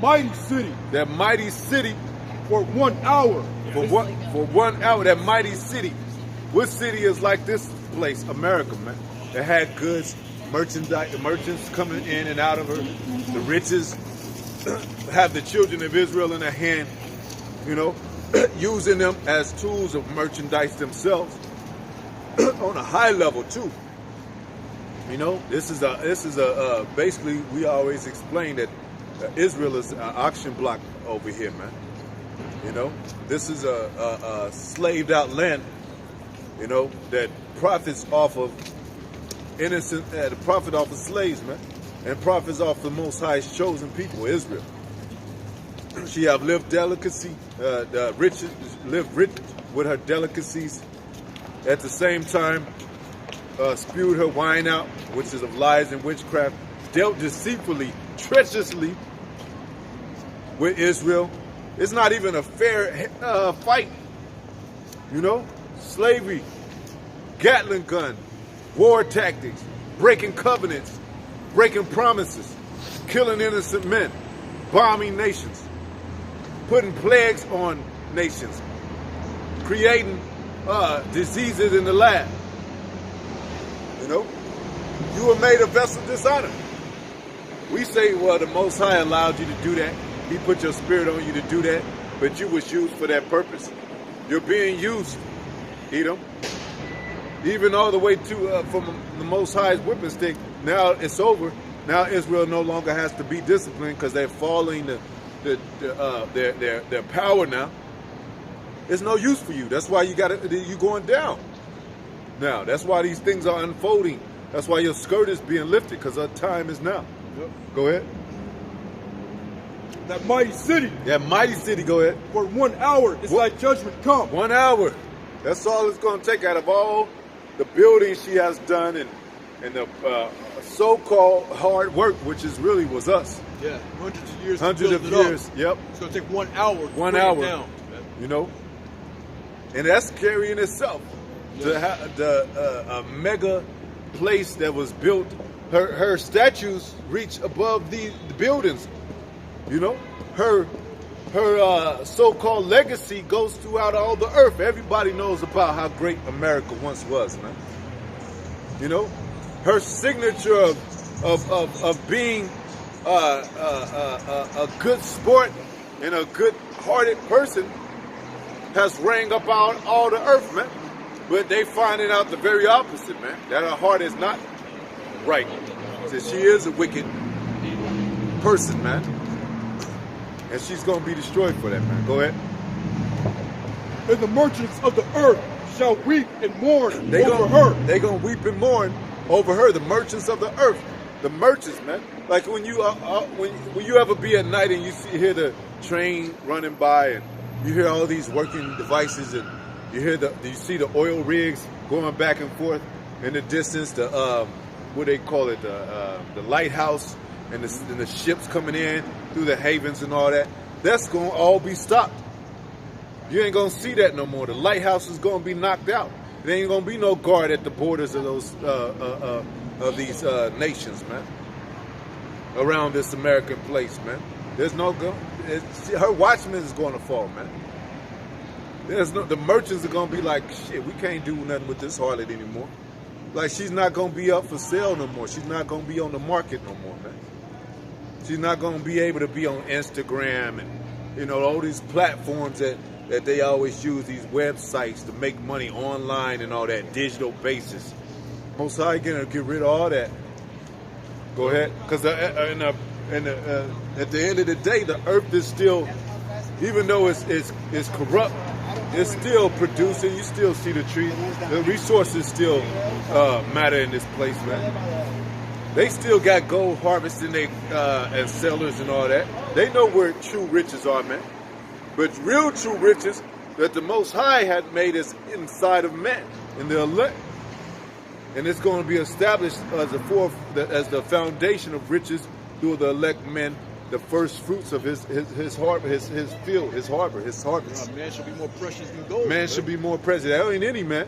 mighty city. That mighty city. For 1 hour. For 1 hour, that mighty city. What city is like this place? America, man. That had goods, merchants coming in and out of her. The riches have the children of Israel in their hand, you know, using them as tools of merchandise themselves on a high level too. You know, this is a basically we always explain that Israel is an auction block over here, man. You know, this is a slaved out land, you know, that profits off of innocent, profit off of slaves, man, and profits off the Most High's chosen people, Israel. She have lived delicacy, lived rich with her delicacies. At the same time, spewed her wine out, which is of lies and witchcraft, dealt deceitfully, treacherously with Israel. It's not even a fair fight, you know? Slavery, Gatling gun, war tactics, breaking covenants, breaking promises, killing innocent men, bombing nations, putting plagues on nations, creating diseases in the lab. You know? You were made a vessel of dishonor. We say, well, the Most High allowed you to do that. He put your spirit on you to do that, but you was used for that purpose. You're being used, Edom. Even all the way to from the Most High's whipping stick. Now it's over. Now Israel no longer has to be disciplined because they're following their power now. It's no use for you. That's why you going down. Now that's why these things are unfolding. That's why your skirt is being lifted because our time is now. Yep. Go ahead. That mighty city. That mighty city, go ahead. For 1 hour, it's like judgment come. 1 hour. That's all it's going to take out of all the building she has done and the so-called hard work, which is really was us. Yeah, hundreds of years. Hundreds of years, yep. It's going to take 1 hour to 1 bring hour, it down. you know. And that's scary in itself. Yeah. To have a mega place that was built, her statues reach above the buildings. You know, her so-called legacy goes throughout all the earth. Everybody knows about how great America once was, man. You know, her signature of being a good sport and a good-hearted person has rang up all the earth, man. But they finding out the very opposite, man. That her heart is not right. That she is a wicked person, man. And she's going to be destroyed for that, man. Go ahead. And the merchants of the earth shall weep and mourn over her. They're going to weep and mourn over her, the merchants of the earth. The merchants, man. Like when you ever be at night and hear the train running by and you hear all these working devices and you see the oil rigs going back and forth in the distance, what they call it, the lighthouse and the ships coming in through the havens and all that. That's going to all be stopped. You ain't going to see that no more. The lighthouse is going to be knocked out. There ain't going to be no guard at the borders of those of these nations, man. Around this American place, man. There's no her watchman is going to fall, man. The merchants are going to be like, shit, we can't do nothing with this harlot anymore. Like, she's not going to be up for sale no more. She's not going to be on the market no more, man. She's not going to be able to be on Instagram and, you know, all these platforms that they always use, these websites to make money online and all that, digital basis. Most High going to get rid of all that. Go ahead. Because at the end of the day, the earth is still, even though it's corrupt, it's still producing. You still see the trees. The resources still matter in this place, man. They still got gold harvesting and sellers and all that. They know where true riches are, man. But real true riches that the Most High had made is inside of man, in the elect. And it's going to be established as the foundation of riches through the elect men, the first fruits of his harbor, his field, his harbor, his harvest. Man should be more precious than gold. Man should be more precious. That ain't any man,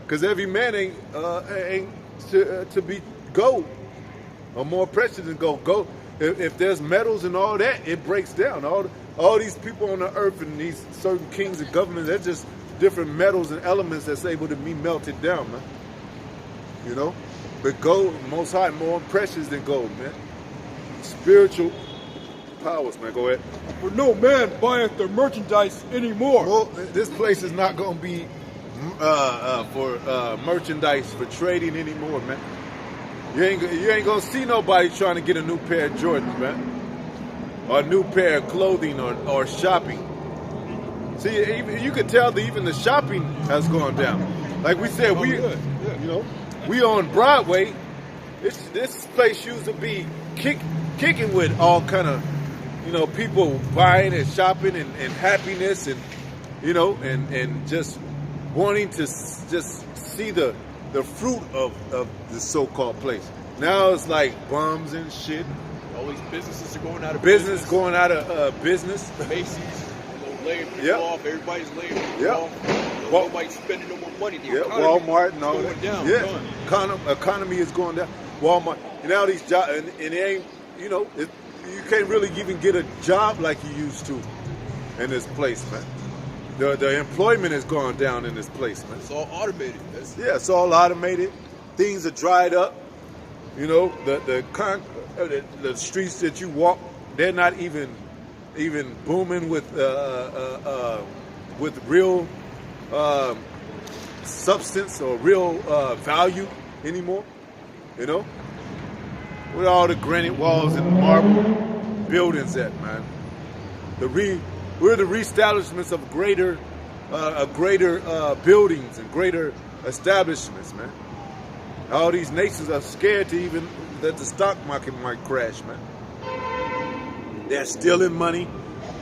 because every man ain't to be gold or more precious than gold. Gold if there's metals and all that, it breaks down. All these people on the earth and these certain kings and governments, they're just different metals and elements that's able to be melted down, man. You know? But gold, Most High, more precious than gold, man. Spiritual powers, man. Go ahead. For no man buyeth their merchandise anymore. Well, this place is not going to be for merchandise, for trading anymore, man. You ain't going to see nobody trying to get a new pair of Jordans, man. Or a new pair of clothing or shopping. See, you can tell that even the shopping has gone down. Like we said, you know, we on Broadway. This place used to be kicking with all kind of, you know, people buying and shopping and happiness and, you know, and just wanting to just see the fruit of the so-called place. Now it's like bums and shit. All these businesses are going out of business. Going out of business. Macy's, laying people off. Everybody's laying people off. Nobody's spending no more money. The Walmart and all going that. Down. Economy is going down. Walmart. And now these jobs, and it ain't, you know, you can't really even get a job like you used to in this place, man. The employment has gone down in this place, man. It's all automated. It's all automated. Things are dried up. You know, the streets that you walk, they're not even booming with real substance or real value anymore. You know, with all the granite walls and marble buildings at, man. We're the reestablishments of greater buildings and greater establishments, man. All these nations are scared to even that the stock market might crash, man. They're stealing money,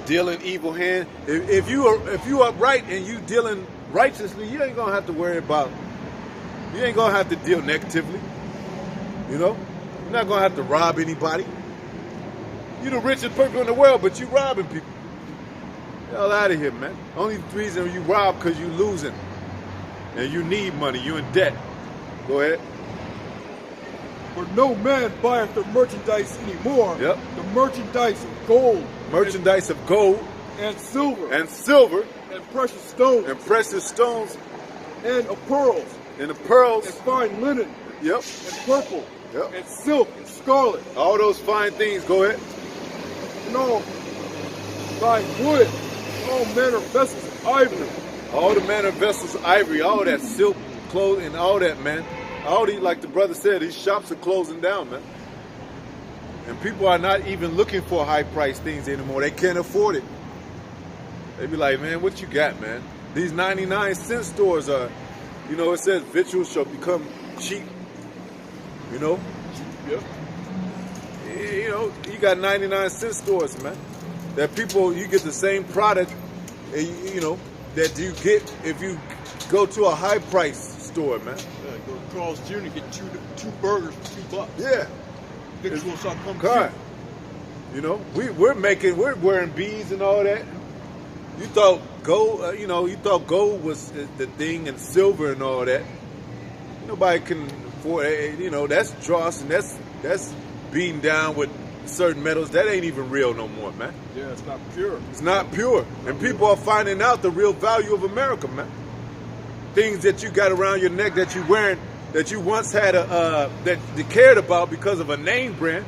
dealing evil hand. If you upright and you dealing righteously, you ain't gonna have to worry about. You ain't gonna have to deal negatively. You know, you're not gonna have to rob anybody. You're the richest person in the world, but you robbing people. Get the hell out of here, man. Only reason you rob because you losing, and you need money. You in debt. Go ahead. For no man buyeth their merchandise anymore. Yep. The merchandise of gold. Merchandise of gold. And silver. And silver. And precious stones. And precious stones. And of pearls. And the pearls. And fine linen. Yep. And purple. Yep. And silk and scarlet. All those fine things. Go ahead. And all fine wood. All manner of vessels of ivory. All the manner of vessels of ivory. All that silk, clothing, all that, man. All these, like the brother said, these shops are closing down, man. And people are not even looking for high-priced things anymore. They can't afford it. They be like, man, what you got, man? These 99-cent stores are, you know, it says victuals shall become cheap. You know? Yep. You know, you got 99-cent stores, man. That people, you get the same product, you know, that you get if you go to a high-price store, man. Yeah, go to Carl's Jr. and get two burgers for $2. Yeah. You know, we're wearing beads and all that. You thought gold, you thought gold was the thing and silver and all that. Nobody can afford, that's dross and that's beaten down with certain metals. That ain't even real no more, man. Yeah, it's not pure. It's not pure. And people are finding out the real value of America, man. Things that you got around your neck that you wearing, that you once had that you cared about because of a name brand,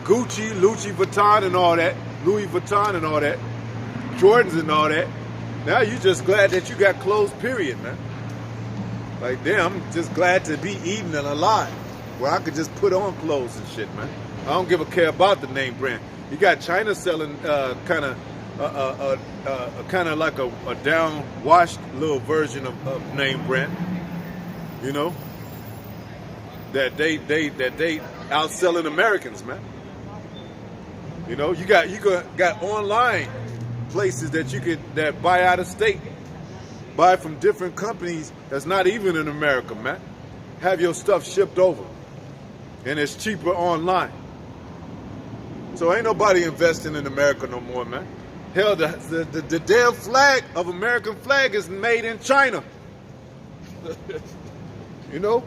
Gucci, Louis Vuitton and all that, Jordans and all that. Now you just glad that you got clothes, period, man. Like, damn, I'm just glad to be eating and alive, where I could just put on clothes and shit, man. I don't give a care about the name brand. You got China selling kind of like a down-washed little version of name brand, you know, that they outselling Americans, man. You know, you got online places that buy out of state, buy from different companies that's not even in America, man. Have your stuff shipped over, and it's cheaper online. So ain't nobody investing in America no more, man. Hell, the damn flag of American flag is made in China. You know?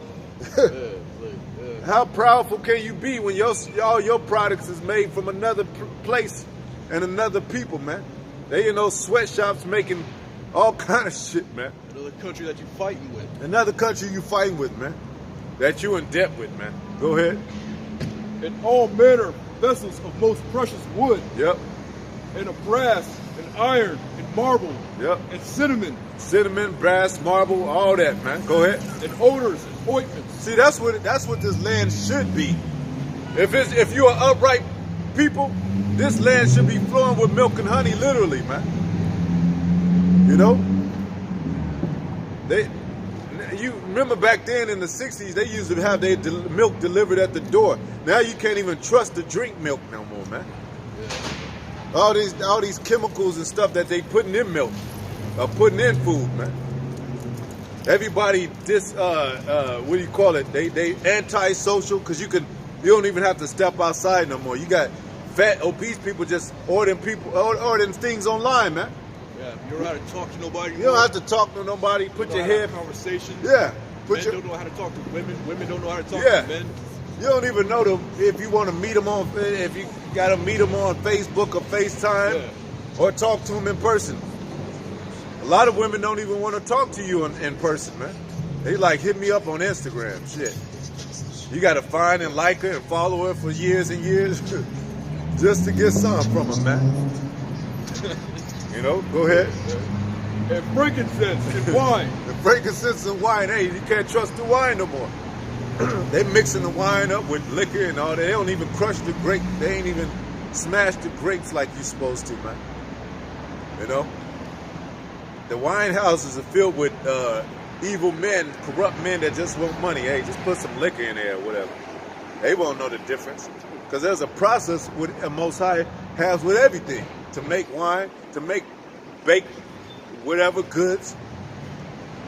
How powerful can you be when all your products is made from another place and another people, man? They in those sweatshops making all kind of shit, man. Another country that you fighting with. Another country you fighting with, man. That you in debt with, man. Go ahead. And all manner of vessels of most precious wood. Yep. And of brass and iron and marble. Yep. And cinnamon. Cinnamon, brass, marble, all that, man. Go ahead. And odors and ointments. See, that's what this land should be. If you are upright people, this land should be flowing with milk and honey, literally, man. You know? You remember back then in the 60s, they used to have their milk delivered at the door. Now you can't even trust to drink milk no more, man. All these chemicals and stuff that they putting in milk, putting in food, man. Everybody what do you call it? They anti-social because you don't even have to step outside no more. You got fat, obese people just ordering things online, man. Yeah, you don't know how to talk to nobody. You don't have to talk to nobody. Put your head conversation. Yeah. Men don't know how to talk to women. Women don't know how to talk to men. You don't even know them if you want to meet them if you got to meet them on Facebook or FaceTime or talk to them in person. A lot of women don't even want to talk to you in person, man. They like hit me up on Instagram, shit. You got to find and like her and follow her for years and years just to get something from her, man. You know, go ahead. And frankincense and wine. The frankincense and wine. Hey, you can't trust the wine no more. They mixing the wine up with liquor and all that. They don't even crush the grape. They ain't even smash the grapes like you're supposed to, man. You know? The wine houses are filled with evil men, corrupt men that just want money. Hey, just put some liquor in there or whatever. They won't know the difference. Because there's a process with Most High has with everything. To make wine, to bake whatever goods.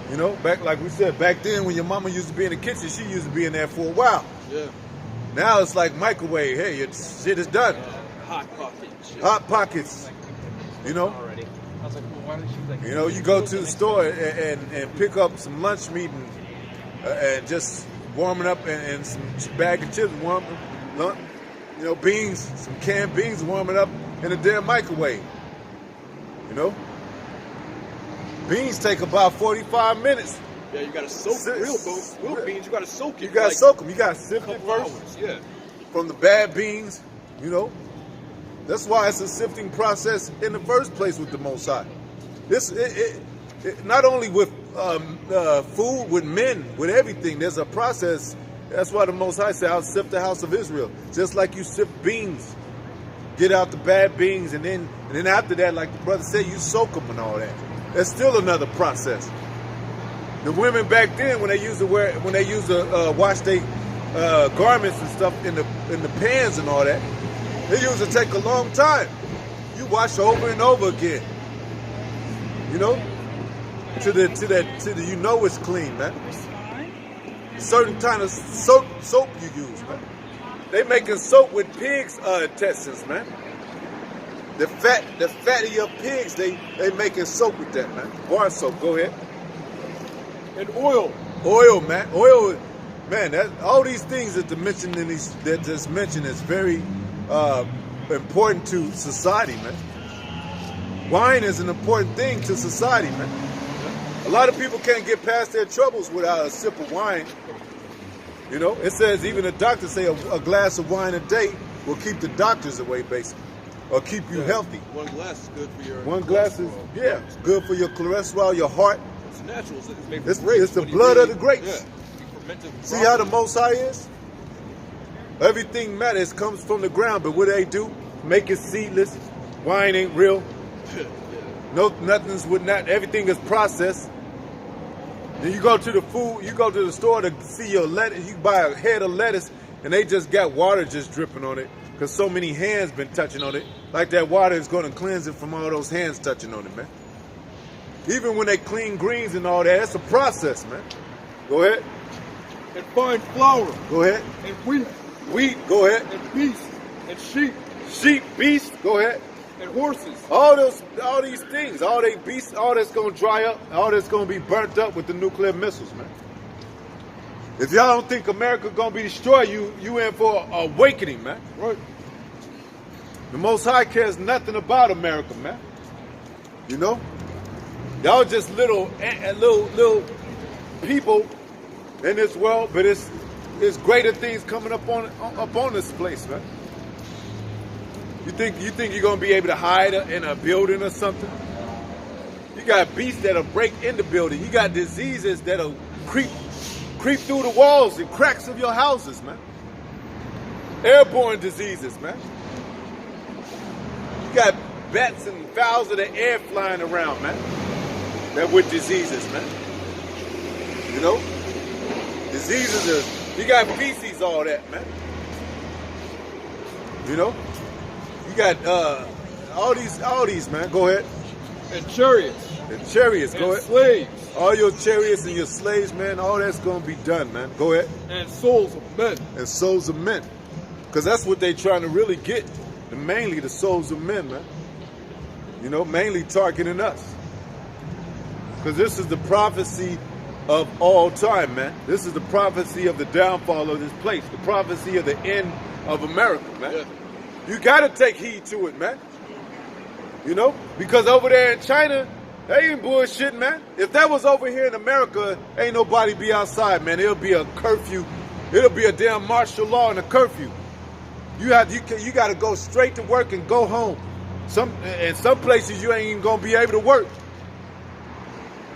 You know, like we said, back then when your mama used to be in the kitchen, she used to be in there for a while. Yeah. Now it's like microwave. Hey, shit is done. Hot pockets. Hot pockets. You know? Already. I was like, well, why don't you like? You know, you go to the store and pick up some lunch meat and just warm it up and some bag of chips, you know, beans, some canned beans, warm it up in a damn microwave. You know? Beans take about 45 minutes. Yeah, you gotta soak real beans. You gotta soak it. You gotta soak them. You gotta sift it first. Hours. Yeah. From the bad beans, you know. That's why it's a sifting process in the first place with the Most High. Not only with food, with men, with everything. There's a process. That's why the Most High said, "I'll sift the house of Israel," just like you sift beans. Get out the bad beans, and then after that, like the brother said, you soak them and all that. That's still another process. The women back then, when they used to wash their garments and stuff in the pans and all that, they used to take a long time. You wash over and over again. You know, to the you know it's clean, man. Certain kind of soap you use, man. They making soap with pigs' intestines, man. The fat of your pigs, they making soap with that, man. Bar soap, go ahead. And oil. Oil, man. Oil, man. All these things that just mentioned is very important to society, man. Wine is an important thing to society, man. A lot of people can't get past their troubles without a sip of wine. You know, it says even the doctors say a glass of wine a day will keep the doctors away, basically, or keep you healthy. One glass is good for your. One glass is it's good for your cholesterol, your heart. It's natural. It's the blood of the grapes. Yeah. See how the Most High is? Everything matters comes from the ground, but what they do? Make it seedless. Wine ain't real. No, everything is processed. Then you go to the store to see your lettuce. You buy a head of lettuce, and they just got water just dripping on it because so many hands been touching on it. Like that water is going to cleanse it from all those hands touching on it, man. Even when they clean greens and all that, it's a process, man. Go ahead. And fine flour. Go ahead. And wheat. Wheat. Go ahead. And beasts. And sheep. Sheep, beasts. Go ahead. And horses. All these things, all they beasts, all that's gonna dry up, all that's gonna be burnt up with the nuclear missiles, man. If y'all don't think America gonna be destroyed, you in for an awakening, man. Right. The Most High cares nothing about America, man. You know, y'all just little people in this world, but it's greater things coming up on this place, man. You think you're gonna be able to hide in a building or something? You got beasts that'll break in the building. You got diseases that'll creep through the walls and cracks of your houses, man. Airborne diseases, man. You got bats and fowls of the air flying around, man. That with diseases, man. You know? Diseases you got feces, all that, man. You know? You got all these, man. Go ahead. And chariots. And chariots, go ahead. Slaves. All your chariots and your slaves, man, all that's gonna be done, man. Go ahead. And souls of men. And souls of men. Because that's what they're trying to really get. And mainly the souls of men, man. You know, mainly targeting us. Because this is the prophecy of all time, man. This is the prophecy of the downfall of this place. The prophecy of the end of America, man. Yeah. You gotta take heed to it, man. You know? Because over there in China, they ain't bullshitting, man. If that was over here in America, ain't nobody be outside, man. It'll be a curfew. It'll be a damn martial law and a curfew. You gotta go straight to work and go home. In some places you ain't even gonna be able to work.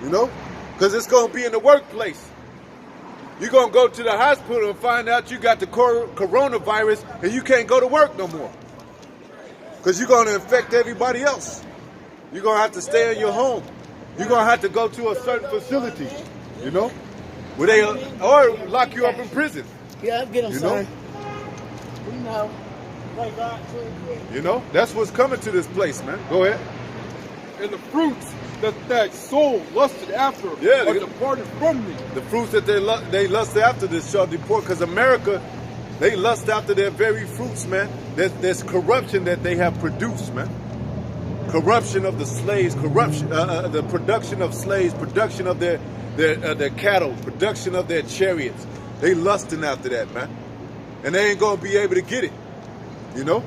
You know? Because it's gonna be in the workplace. You're gonna go to the hospital and find out you got the coronavirus and you can't go to work no more. Because you're gonna infect everybody else. You're gonna have to stay in your home. You're gonna have to go to a certain facility, you know, where they or lock you up in prison. Yeah, get him, You son. know? We know. You know, that's what's coming to this place, man. Go ahead. And the fruits that soul lusted after Yeah, are departed from me. The fruits that they lust after this shall depart, because America, they lust after their very fruits, man. There's corruption that they have produced, man. Corruption of the slaves, corruption, the production of slaves, production of their cattle, production of their chariots. They lusting after that, man. And they ain't gonna be able to get it, you know?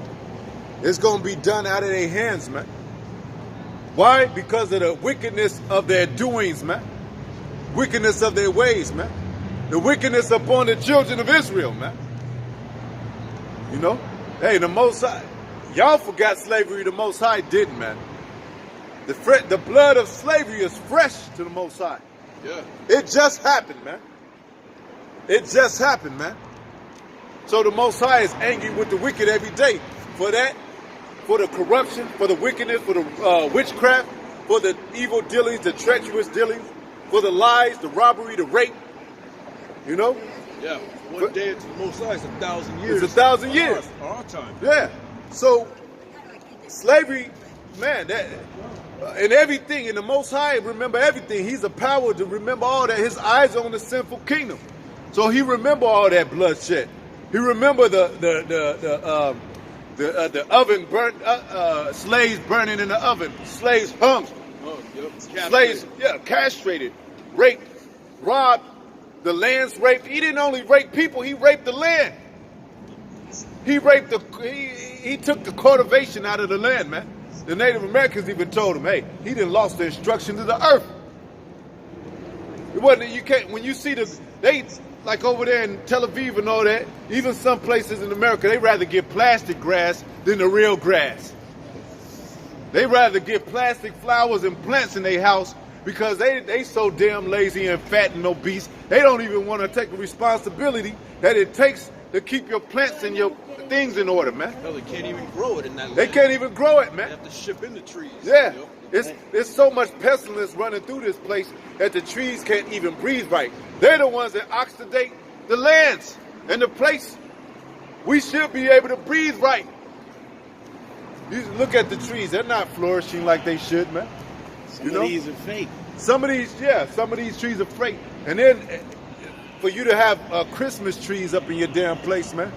It's gonna be done out of their hands, man. Why? Because of the wickedness of their doings, man. Wickedness of their ways, man. The wickedness upon the children of Israel, man. You know? Hey, the Most High, y'all forgot slavery, the Most High didn't, man. The blood of slavery is fresh to the Most High. Yeah. It just happened, man. It just happened, man. So the Most High is angry with the wicked every day for that, for the corruption, for the wickedness, for the witchcraft, for the evil dealings, the treacherous dealings, for the lies, the robbery, the rape. You know? Yeah. One day to the Most High is 1,000 years. It's 1,000 years. Our time. Yeah. So slavery, man, that and everything, and the Most High remember everything. He's a power to remember all that. His eyes are on the sinful kingdom, so he remember all that bloodshed. He remember the oven burnt, slaves burning in the oven, slaves hung, slaves castrated, raped, robbed, the land's raped. He didn't only rape people; he raped the land. He raped he took the cultivation out of the land, man. The Native Americans even told him, hey, he done lost the instruction to the earth. It wasn't, you can't, when you see they, like over there in Tel Aviv and all that, even some places in America, they rather get plastic grass than the real grass. They rather get plastic flowers and plants in their house because they so damn lazy and fat and obese, they don't even want to take the responsibility that it takes to keep your plants and your things in order, man. Hell, they can't even grow it in that land. They can't even grow it, man. They have to ship in the trees. Yeah. You know? It's so much pestilence running through this place that the trees can't even breathe right. They're the ones that oxidate the lands and the place. We should be able to breathe right. You look at the trees, they're not flourishing like they should, man. Some of these are fake. Some of these trees are fake. And then for you to have Christmas trees up in your damn place, man.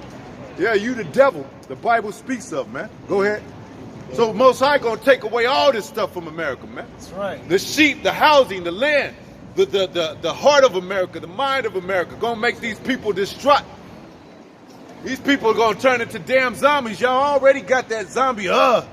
Yeah, you the devil. The Bible speaks of, man. Go ahead. So Most High gonna take away all this stuff from America, man. That's right. The sheep, the housing, the land. the heart of America, the mind of America, gonna make these people distraught. These people are gonna turn into damn zombies. Y'all already got that zombie. Yeah.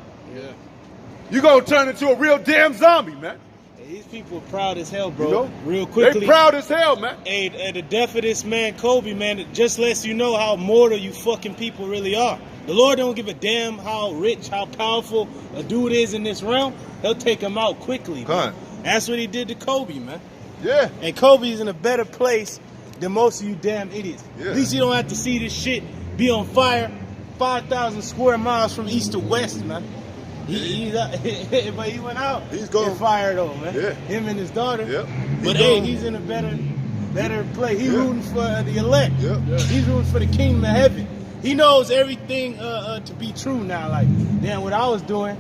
You gonna turn into a real damn zombie, man. These people are proud as hell, bro. You know? Real quickly. They proud as hell, man. Hey, the death of this man, Kobe, man, it just lets you know how mortal you fucking people really are. The Lord don't give a damn how rich, how powerful a dude is in this realm. He'll take him out quickly, man. That's what he did to Kobe, man. Yeah. And Kobe's in a better place than most of you damn idiots. Yeah. At least you don't have to see this shit be on fire 5,000 square miles from east to west, man. But he went out. He's going fire though, man. Yeah. Him and his daughter. Yep. But hey, he's in a better place. He's rooting for the elect. Yep. He's rooting for the kingdom of heaven. He knows everything to be true now. Like, damn, what I was doing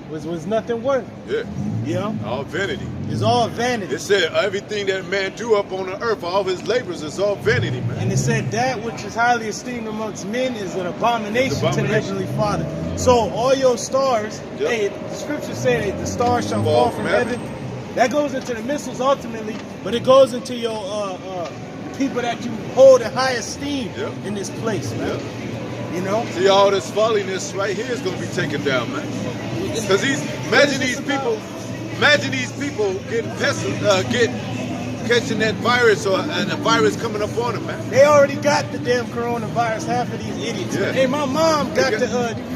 was nothing worth. Yeah. You know? All vanity. It's all vanity. It said everything that man do up on the earth, all of his labors, is all vanity, man. And it said that which is highly esteemed amongst men is an abomination to the Heavenly Father. So all your stars, hey, the scriptures say that the stars shall fall from heaven. That goes into the missiles ultimately, but it goes into your the people that you hold in high esteem in this place, man. You know? See, all this folliness right here is going to be taken down, man. Because imagine these people getting catching that virus and the virus coming up on them, man. They already got the damn coronavirus, half of these idiots. Yeah. Hey, my mom got the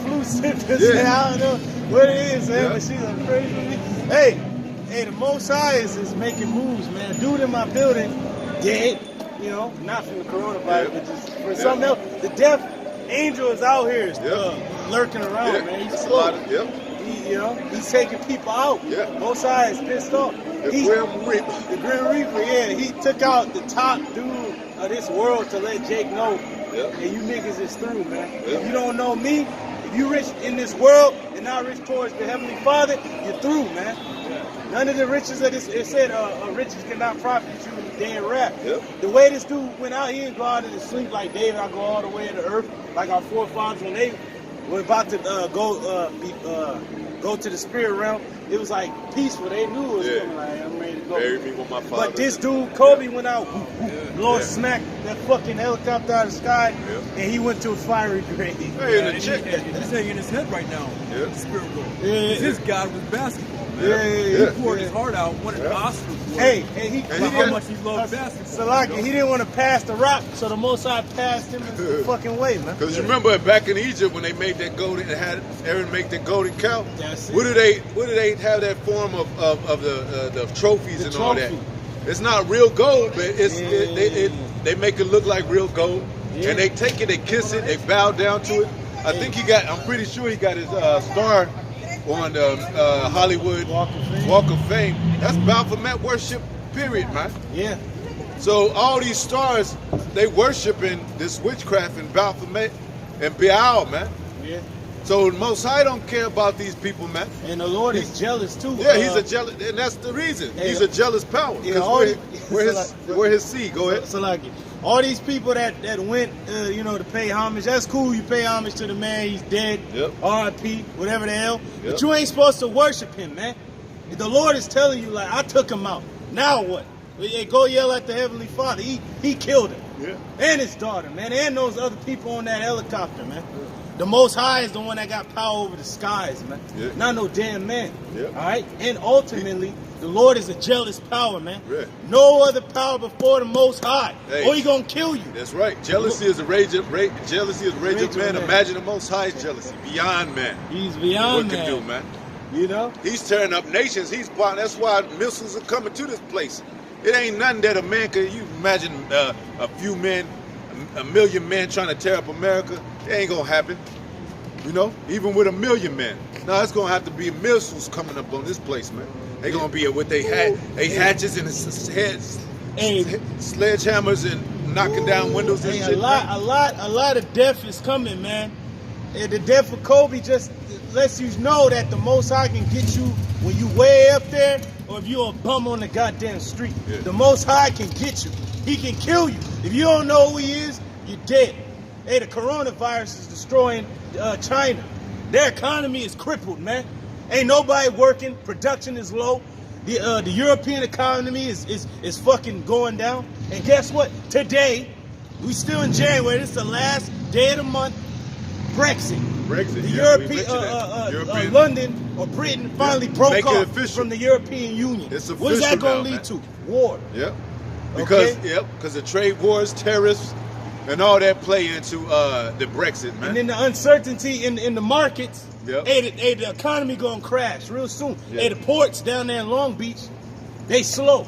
flu symptoms. Yeah. I don't know what it is, man, but she's like crazy with me. Hey, the Most High is making moves, man. Dude in my building dead, you know, not from the coronavirus, but just for something else. The death angel is out here lurking around, man. He's slow. You know, he's taking people out. Most High is pissed off. The Grim Reaper, yeah. He took out the top dude of this world to let Jake know, and you niggas is through, man. If you don't know me, if you rich in this world and not rich towards the Heavenly Father, you're through, man. None of the riches of this, it said riches cannot profit you in the day of wrath. The way this dude went out, he didn't go out into sleep like David. I go all the way to the earth, like our forefathers when they were about to go to the spirit realm. It was like peaceful. They knew it was coming. Like, I'm ready to go. Bury me with my father. But this dude, Kobe, went out. Lord smacked that fucking helicopter out of the sky, and he went to a fiery grave. Hey, and the chick. He's saying in his head right now. The spirit world. His God was basketball. He poured his heart out, wanted an Oscar for it. He how much he loved basketball. Salaki, he didn't want to pass the rock, so the Most High passed him the fucking way, man. Because you remember back in Egypt when they made that golden, had Aaron make that golden cow. What do they have that form of the trophies and all that? It's not real gold, but they make it look like real gold, and they take it, they kiss it, they bow down to it. I'm pretty sure he got his star on the Hollywood Walk of Fame. That's Baphomet worship, period, man. Yeah. So all these stars, they worshiping this witchcraft and Baphomet and Baal, man. Yeah. So the Most High don't care about these people, man. And the Lord is jealous too. Yeah, he's a jealous, and that's the reason. He's a jealous power. We're his seed. Go ahead. So like, all these people that went, to pay homage. That's cool. You pay homage to the man. He's dead. R.I.P. Whatever the hell. But you ain't supposed to worship him, man. The Lord is telling you, like, I took him out. Now what? Go yell at the Heavenly Father. He killed him. Yeah. And his daughter, man. And those other people on that helicopter, man. The Most High is the one that got power over the skies, man. Not no damn man. All right? And ultimately, the Lord is a jealous power, man. No other power before the Most High. Or he gonna kill you. That's right. Jealousy is a rage of man. Imagine the Most High's jealousy. Beyond man. He's beyond what can do, man. You know? He's tearing up nations. That's why missiles are coming to this place. It ain't nothing that a man could. You imagine a few men, a million men trying to tear up America. It ain't gonna happen. You know, even with 1 million men. Now it's gonna have to be missiles coming up on this place, man. They gonna be with they hatches and heads, sledgehammers and knocking down windows and shit. A lot of death is coming, man. And the death of Kobe just lets you know that the Most High can get you when you way up there, or if you're a bum on the goddamn street. The Most High can get you. He can kill you. If you don't know who he is, you're dead. Hey, the coronavirus is destroying China. Their economy is crippled, man. Ain't nobody working. Production is low. The European economy is fucking going down. And guess what? Today, we still in January. This is the last day of the month. Brexit. The European London or Britain finally broke off from the European Union. It's what is that going to lead man. to? War. Yep. Because the trade wars, tariffs, and all that play into the Brexit, man. And then the uncertainty in the markets. Yep. Hey, the economy gonna crash real soon. Yep. Hey, the ports down there in Long Beach, they slow.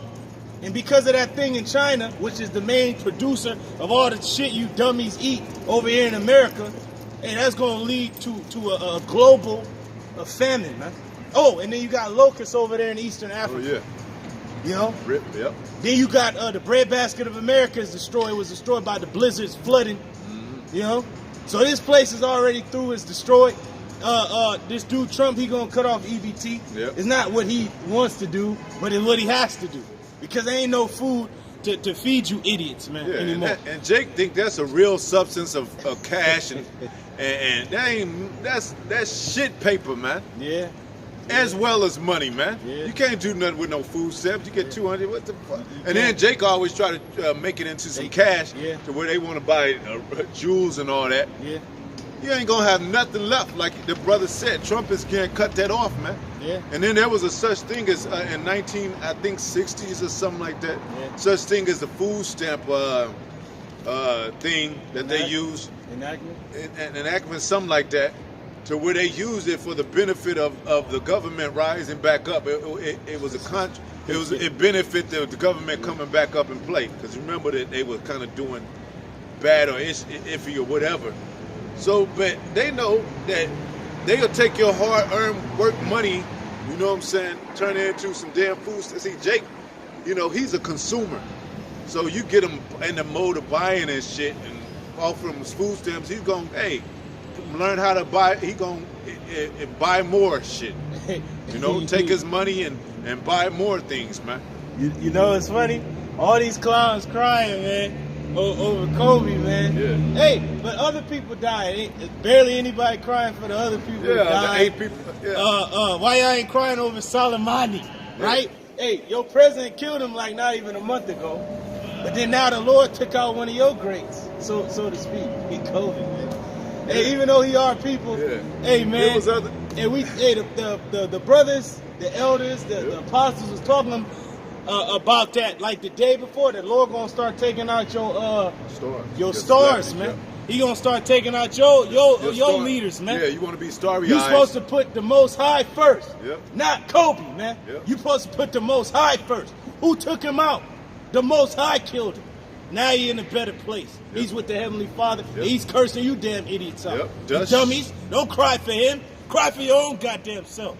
And because of that thing in China, which is the main producer of all the shit you dummies eat over here in America, hey, that's gonna lead to a global famine, man. Oh, and then you got locusts over there in Eastern Africa. Oh, yeah. You know? Yep. Then you got the breadbasket of America was destroyed by the blizzards flooding. Mm-hmm. You know? So this place is already through, it's destroyed. This dude Trump, he gonna cut off EBT. Yep. It's not what he wants to do, but it's what he has to do. Because there ain't no food to feed you idiots, man, anymore. And Jake think that's a real substance of cash and that's shit paper, man. Yeah. As well as money, man. Yeah. You can't do nothing with no food stamps. You get 200. What the fuck? And then Jake always try to make it into some cash to where they want to buy jewels and all that. Yeah. You ain't gonna have nothing left, like the brother said. Trump is gonna cut that off, man. Yeah. And then there was a such thing as in 1960s or something like that. Yeah. Such thing as the food stamp thing that they use. Enactment, something like that, to where they used it for the benefit of the government rising back up. It was it benefited the government coming back up in play, because remember that they were kind of doing bad or iffy or whatever. So, but they know that they'll take your hard-earned work money, you know what I'm saying, turn it into some damn food. See, Jake, you know, he's a consumer. So you get him in the mode of buying and shit and offer him food stamps, he's going, hey, learn how to buy, he going to buy more shit. You know, take his money and buy more things, man. You know, it's funny. All these clowns crying, man. Over Kobe, man. Yeah. Hey, but other people died. Ain't barely anybody crying for the other people who died. The 8 people. Yeah. Why y'all ain't crying over Soleimani, right? Hey, your president killed him like not even a month ago. But then now the Lord took out one of your greats, so to speak. He Kobe, man. Hey, even though he are people, hey, man. The brothers, the elders, the apostles was talking about that, like the day before, the Lord gonna start taking out your stars, man. He gonna start taking out your leaders, man. Yeah, you want to be starry-eyed. You supposed to put the Most High first, not Kobe, man. Yep. You supposed to put the Most High first. Who took him out? The Most High killed him. Now he in a better place. He's with the Heavenly Father. And he's cursing you damn idiots out. You dummies, don't cry for him. Cry for your own goddamn self.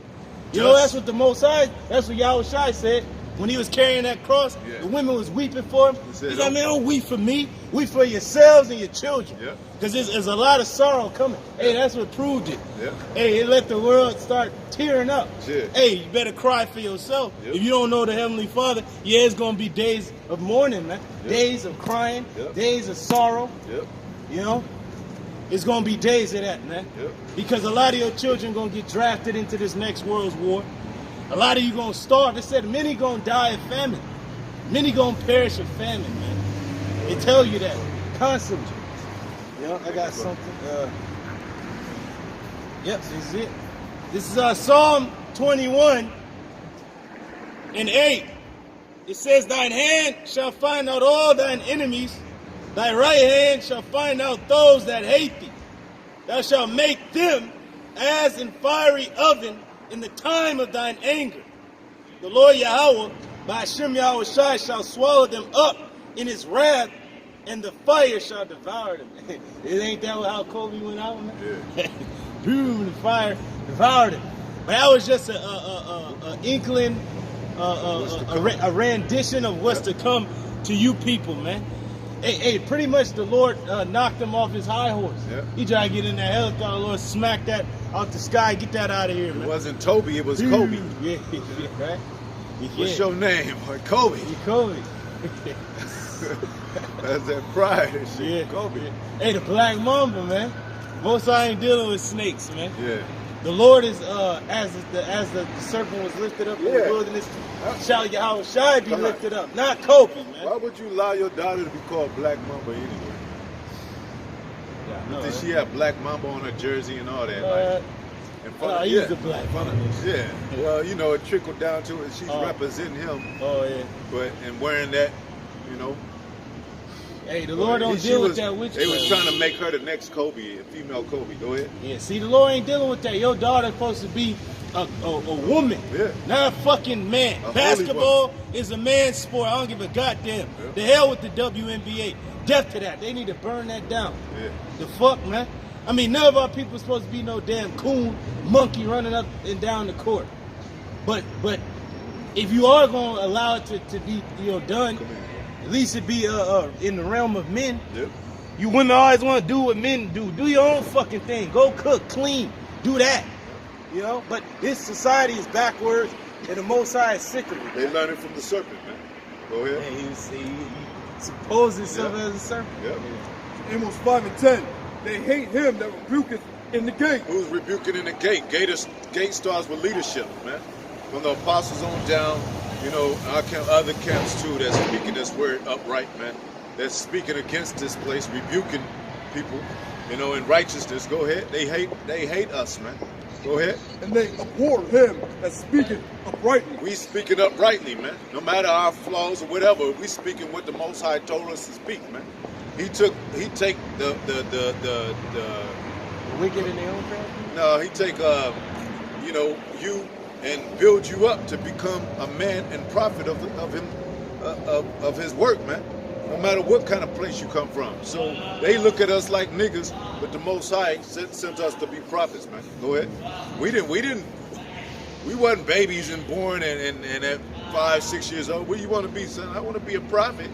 You know, that's what the Most High, that's what Yahweh Shai said. When he was carrying that cross, the women was weeping for him. He's like, man, don't weep for me. Weep for yourselves and your children. Because there's a lot of sorrow coming. Hey, that's what proved it. Hey, it let the world start tearing up. Hey, you better cry for yourself. If you don't know the Heavenly Father, it's going to be days of mourning, man. Days of crying, days of sorrow. You know? It's going to be days of that, man. Because a lot of your children going to get drafted into this next world's war. A lot of you gonna starve. They said many gonna die of famine. Many gonna perish of famine, man. They tell you that constantly. You know, I got something. This is it. This is Psalm 21 and 8. It says, thine hand shall find out all thine enemies. Thy right hand shall find out those that hate thee. Thou shalt make them as in fiery oven in the time of thine anger. The Lord Yahweh, by Hashem Yahweh Shai, shall swallow them up in his wrath, and the fire shall devour them. It ain't that how Kobe went out, man? Boom, the fire devoured him. But that was just a inkling, a rendition of what's to come to you people, man. Hey, pretty much the Lord knocked him off his high horse. He tried to get in that helicopter. The Lord smacked that out the sky. Get that out of here, man. It wasn't Toby, it was Kobe. Right? What's your name? Kobe. Kobe. That's that pride and shit. Kobe. Hey, the Black Mamba, man. Most I ain't dealing with snakes, man. The Lord is as the serpent was lifted up in the wilderness, shall Yahweh Shai be lifted up, not Kobe, man. Why would you allow your daughter to be called Black Mamba anyway? Yeah, Did she have Black Mamba on her jersey and all that? He's a black Mamba. Yeah. Well, you know, it trickled down to it. She's representing him. Oh yeah. And wearing that, you know. Hey, the Lord don't deal with that with you. They was trying to make her the next Kobe, a female Kobe. Go ahead. Yeah, see, the Lord ain't dealing with that. Your daughter's supposed to be a woman, not a fucking man. Basketball is a man's sport. I don't give a goddamn. Yeah. The hell with the WNBA. Death to that. They need to burn that down. Yeah. The fuck, man? I mean, none of our people are supposed to be no damn coon monkey running up and down the court. But if you are going to allow it to be, you know, done, at least it be in the realm of men. Yep. You women always want to do what men do. Do your own fucking thing. Go cook, clean. Do that. You know? But this society is backwards, and the Most High is sick of it. They learned it from the serpent, man. Go ahead. Yeah, he supposed himself as a serpent. Yep. Amos 5 and 10. They hate him that rebuketh in the gate. Who's rebuking in the gate? Gate starts with leadership, man. From the apostles on down, you know, other camps too that's speaking this word upright, man. That's speaking against this place, rebuking people, you know, in righteousness. Go ahead. They hate us, man. Go ahead. And they abhor him that speaketh uprightly. We speaking uprightly, man. No matter our flaws or whatever, we speaking what the Most High told us to speak, man. He take the wicked in their own family? No, he take you know, you and build you up to become a man and prophet of his work, man. No matter what kind of place you come from. So they look at us like niggas, but the Most High sent us to be prophets, man. Go ahead. We wasn't babies and born and at 5, 6 years old. What do you want to be, son? I want to be a prophet.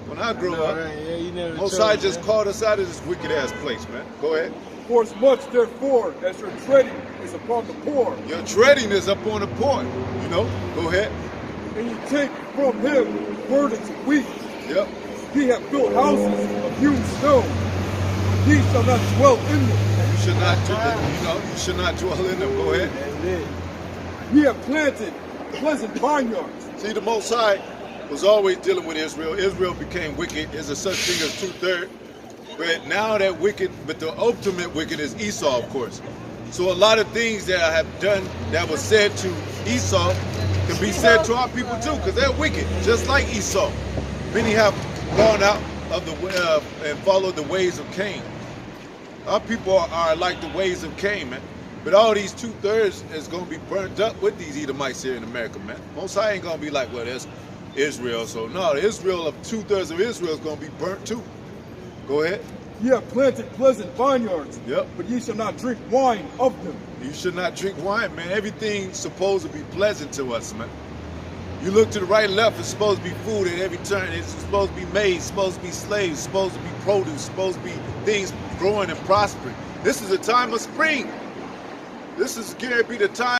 When I grew up, right? Yeah, you never Most High just called us out of this wicked ass place, man. Go ahead. For as much, therefore, as your treading is upon the poor. Your treading is upon the poor. You know, go ahead. And you take from him burdens of wheat. Yep. He hath built houses of hewn stone. He shall not dwell in them. You should not do that. You know, you should not dwell in them. Go ahead. He hath planted pleasant vineyards. See, the Most High was always dealing with Israel. Israel became wicked. There's a such thing as 2/3. But now that wicked, but the ultimate wicked is Esau, of course. So a lot of things that I have done that was said to Esau can be said to our people too, because they're wicked, just like Esau. Many have gone out of the and followed the ways of Cain. Our people are like the ways of Cain, man. But all these 2/3 is going to be burnt up with these Edomites here in America, man. Most High ain't going to be like, well, there's Israel. So no, Israel of 2/3 of Israel is going to be burnt too. Go ahead. Ye have planted pleasant vineyards, yep. But ye shall not drink wine of them. You should not drink wine, man. Everything's supposed to be pleasant to us, man. You look to the right and left, it's supposed to be food at every turn. It's supposed to be made, it's supposed to be slaves, it's supposed to be produce, it's supposed to be things growing and prospering. This is a time of spring. This is going to be the time.